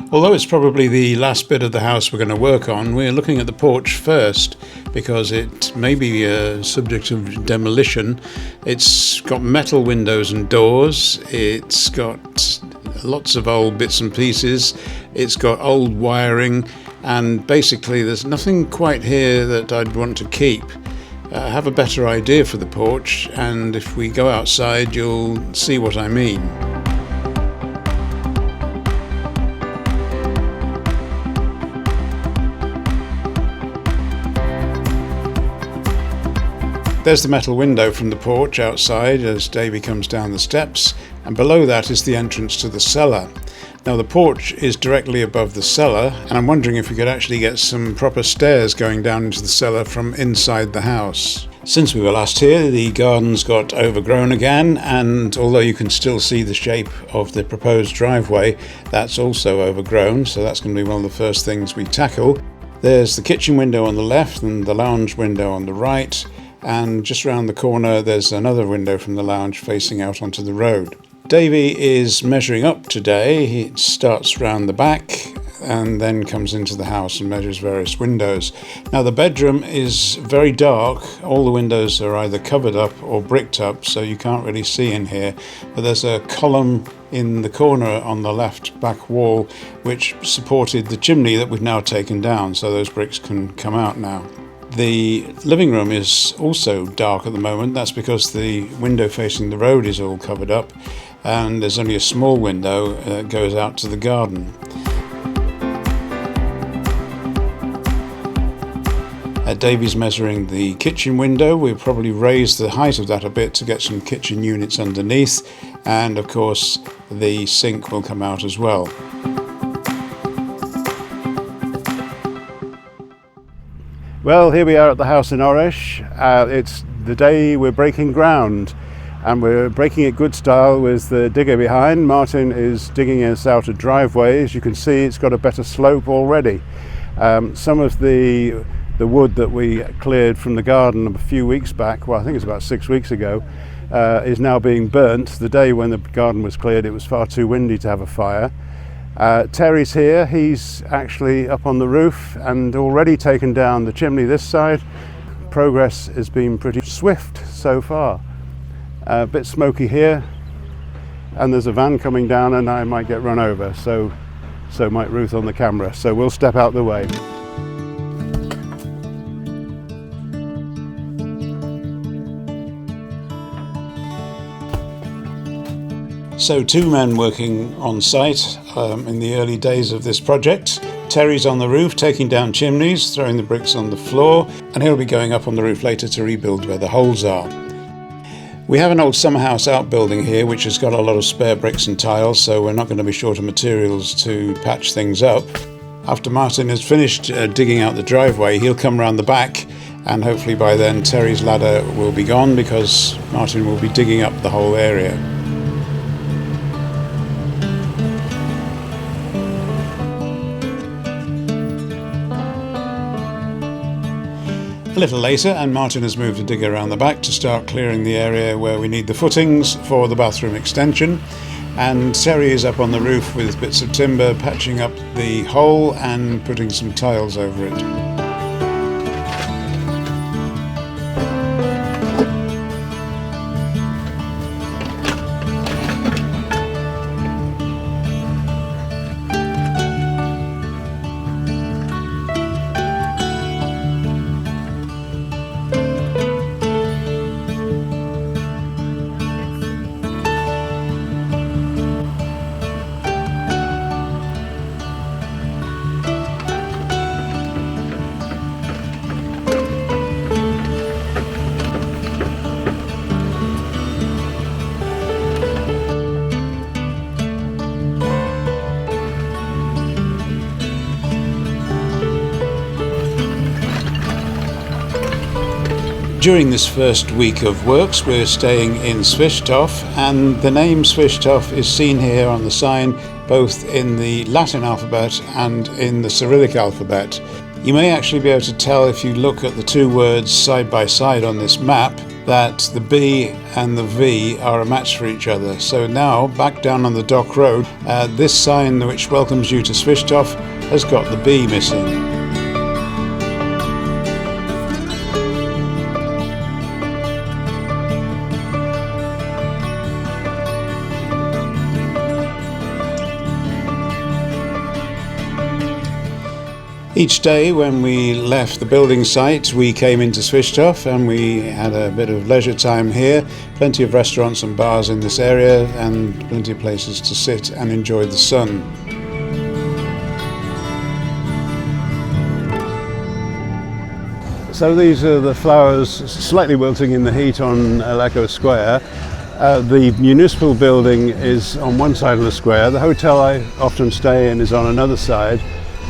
Although it's probably the last bit of the house we're going to work on, we're looking at the porch first because it may be a subject of demolition. It's got metal windows and doors, it's got lots of old bits and pieces, it's got old wiring, and basically there's nothing quite here that I'd want to keep. I have a better idea for the porch, and if we go outside you'll see what I mean. There's the metal window from the porch outside as Davy comes down the steps, and below that is the entrance to the cellar. Now the porch is directly above the cellar, and I'm wondering if we could actually get some proper stairs going down into the cellar from inside the house. Since we were last here, the garden's got overgrown again, and although you can still see the shape of the proposed driveway, that's also overgrown, so that's going to be one of the first things we tackle. There's the kitchen window on the left and the lounge window on the right, and just round the corner there's another window from the lounge facing out onto the road. Davy is measuring up today. He starts round the back and then comes into the house and measures various windows. Now the bedroom is very dark. All the windows are either covered up or bricked up, so you can't really see in here, but there's a column in the corner on the left back wall which supported the chimney that we've now taken down, so those bricks can come out now. The living room is also dark at the moment. That's because the window facing the road is all covered up, and there's only a small window that goes out to the garden. Davy's measuring the kitchen window. We'll probably raise the height of that a bit to get some kitchen units underneath, and of course the sink will come out as well. Well, here we are at the house in Oresh. It's the day we're breaking ground, and we're breaking it good style with the digger behind. Martin is digging us out a driveway. As you can see, it's got a better slope already. Some of the wood that we cleared from the garden a few weeks back, well I think it's about 6 weeks ago, is now being burnt. The day when the garden was cleared it was far too windy to have a fire. Terry's here. He's actually up on the roof and already taken down the chimney this side. Progress has been pretty swift so far. A bit smoky here, and there's a van coming down and I might get run over, so might Ruth on the camera, so we'll step out the way. So 2 men working on site in the early days of this project. Terry's on the roof taking down chimneys, throwing the bricks on the floor, and he'll be going up on the roof later to rebuild where the holes are. We have an old summer house outbuilding here which has got a lot of spare bricks and tiles, so we're not going to be short of materials to patch things up. After Martin has finished digging out the driveway, he'll come round the back, and hopefully by then Terry's ladder will be gone because Martin will be digging up the whole area. A little later, and Martin has moved a digger around the back to start clearing the area where we need the footings for the bathroom extension, and Terry is up on the roof with bits of timber patching up the hole and putting some tiles over it. During this first week of works we're staying in Svishtov, and the name Svishtov is seen here on the sign both in the Latin alphabet and in the Cyrillic alphabet. You may actually be able to tell if you look at the 2 words side by side on this map. that the B and the V are a match for each other. So now, back down on the dock road, this sign which welcomes you to Svishtov has got the B missing. Each day when we left the building site, we came into Svishtov and we had a bit of leisure time here. Plenty of restaurants and bars in this area and plenty of places to sit and enjoy the sun. So these are the flowers slightly wilting in the heat on Aleko Square. The municipal building is on one side of the square. The hotel I often stay in is on another side.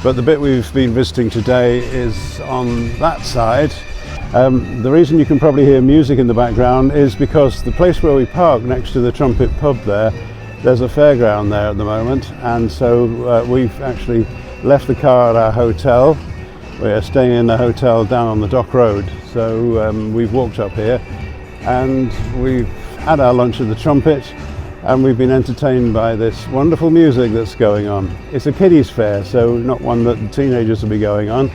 But the bit we've been visiting today is on that side. The reason you can probably hear music in the background is because the place where we park next to the Trumpet pub there's a fairground there at the moment, and so we've actually left the car at our hotel. We're staying in the hotel down on the dock road, so we've walked up here and we've had our lunch at the Trumpet. And we've been entertained by this wonderful music that's going on. It's a kiddies fair, so not one that the teenagers will be going on,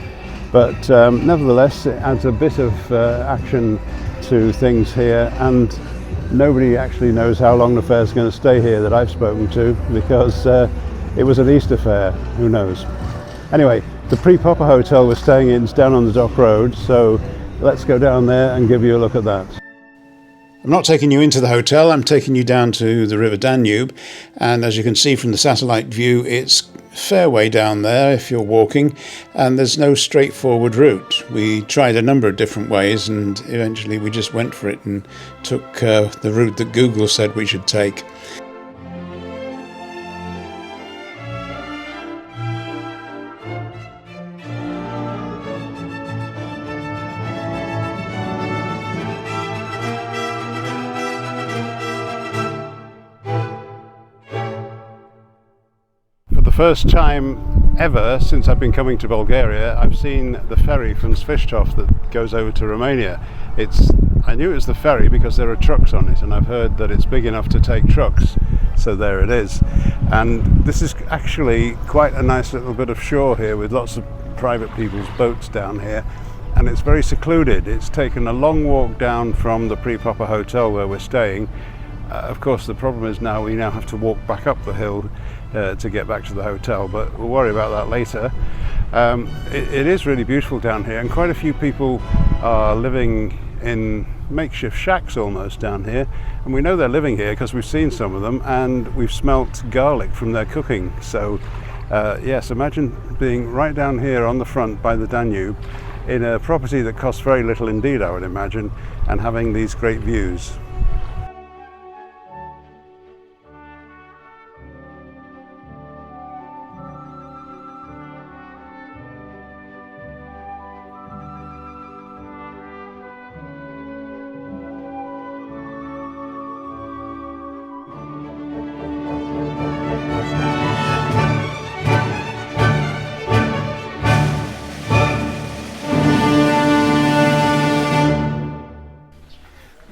but nevertheless it adds a bit of action to things here, and nobody actually knows how long the fair's going to stay here that I've spoken to, because it was an Easter fair, who knows. Anyway, the pre-Popper hotel we're staying in is down on the dock road, so let's go down there and give you a look at that. I'm not taking you into the hotel, I'm taking you down to the River Danube, and as you can see from the satellite view, it's a fair way down there if you're walking, and there's no straightforward route. We tried a number of different ways and eventually we just went for it and took the route that Google said we should take. First time ever since I've been coming to Bulgaria, I've seen the ferry from Svishtov that goes over to Romania. I knew it was the ferry because there are trucks on it, and I've heard that it's big enough to take trucks, so there it is. And this is actually quite a nice little bit of shore here with lots of private people's boats down here, and it's very secluded. It's taken a long walk down from the pre-Popper hotel where we're staying. Of course, the problem is we now have to walk back up the hill to get back to the hotel, but we'll worry about that later. It is really beautiful down here, and quite a few people are living in makeshift shacks almost down here, and we know they're living here because we've seen some of them and we've smelt garlic from their cooking. So yes, imagine being right down here on the front by the Danube in a property that costs very little indeed, I would imagine, and having these great views.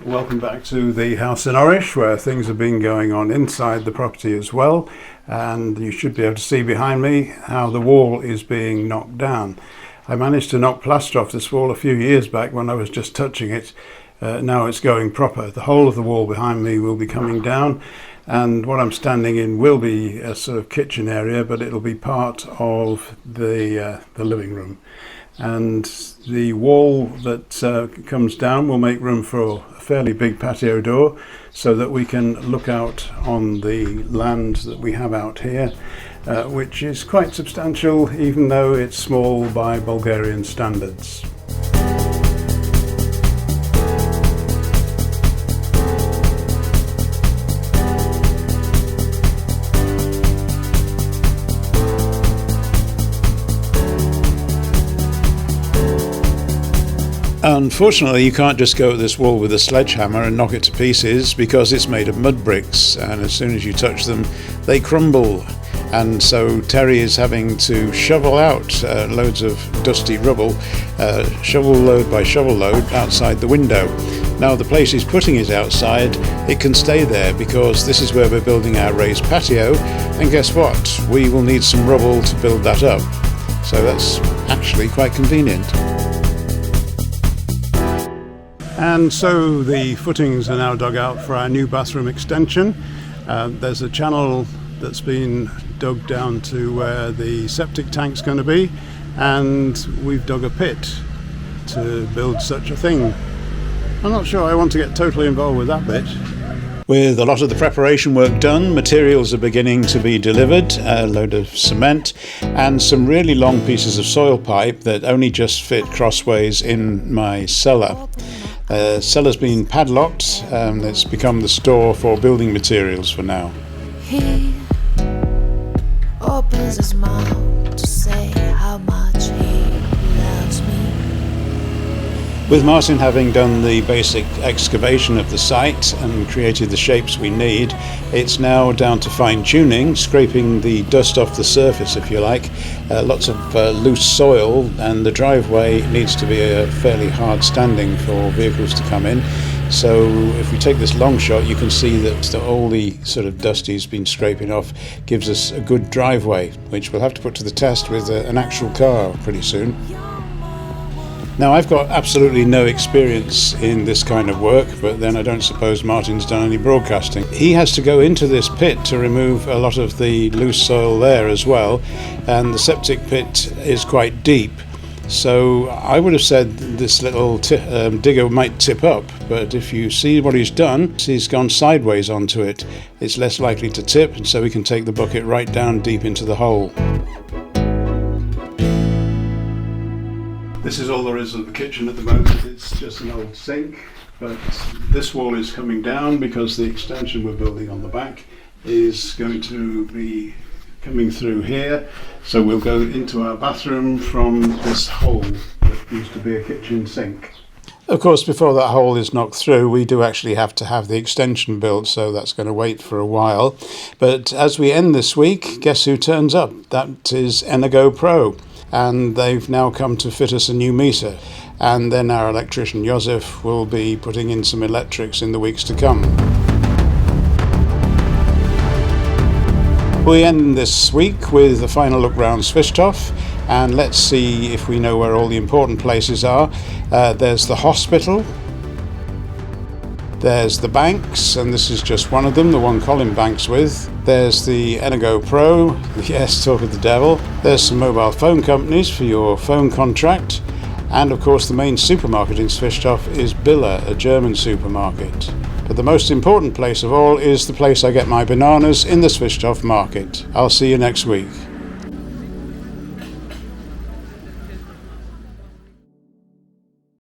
Welcome back to the house in Oresh, where things have been going on inside the property as well, and you should be able to see behind me how the wall is being knocked down. I managed to knock plaster off this wall a few years back when I was just touching it. Now it's going proper. The whole of the wall behind me will be coming down, and what I'm standing in will be a sort of kitchen area, but it'll be part of the living room. And the wall that comes down will make room for a fairly big patio door so that we can look out on the land that we have out here, which is quite substantial even though it's small by Bulgarian standards. Unfortunately, you can't just go at this wall with a sledgehammer and knock it to pieces because it's made of mud bricks, and as soon as you touch them they crumble, and so Terry is having to shovel out loads of dusty rubble, shovel load by shovel load, outside the window. Now the place he's putting it outside, it can stay there because this is where we're building our raised patio, and guess what? We will need some rubble to build that up. So that's actually quite convenient. And so the footings are now dug out for our new bathroom extension. There's a channel that's been dug down to where the septic tank's going to be, and we've dug a pit to build such a thing. I'm not sure I want to get totally involved with that bit. With a lot of the preparation work done, materials are beginning to be delivered, a load of cement and some really long pieces of soil pipe that only just fit crossways in my cellar. The cellar's been padlocked, it's become the store for building materials for now. He opens his mouth to say how much he loves me. With Martin having done the basic excavation of the site and created the shapes we need, it's now down to fine-tuning, scraping the dust off the surface, if you like. Lots of loose soil, and the driveway needs to be a fairly hard standing for vehicles to come in. So if we take this long shot, you can see that all the sort of dust he's been scraping off gives us a good driveway, which we'll have to put to the test with an actual car pretty soon. Now, I've got absolutely no experience in this kind of work, but then I don't suppose Martin's done any broadcasting. He has to go into this pit to remove a lot of the loose soil there as well, and the septic pit is quite deep. So I would have said this little digger might tip up, but if you see what he's done, he's gone sideways onto it. It's less likely to tip, and so we can take the bucket right down deep into the hole. This is all there is of the kitchen at the moment. It's just an old sink, but this wall is coming down because the extension we're building on the back is going to be coming through here. So we'll go into our bathroom from this hole that used to be a kitchen sink. Of course, before that hole is knocked through, we do actually have to have the extension built, so that's going to wait for a while. But as we end this week, guess who turns up? That is Energo Pro. And they've now come to fit us a new meter, and then our electrician Josef will be putting in some electrics in the weeks to come. We end this week with a final look round Svishtov, and let's see if we know where all the important places are. There's the hospital, there's the banks, and this is just one of them, the one Colin banks with. There's the Energo Pro, yes, talk of the devil. There's some mobile phone companies for your phone contract. And of course the main supermarket in Svishtov is Billa, a German supermarket. But the most important place of all is the place I get my bananas in the Svishtov market. I'll see you next week.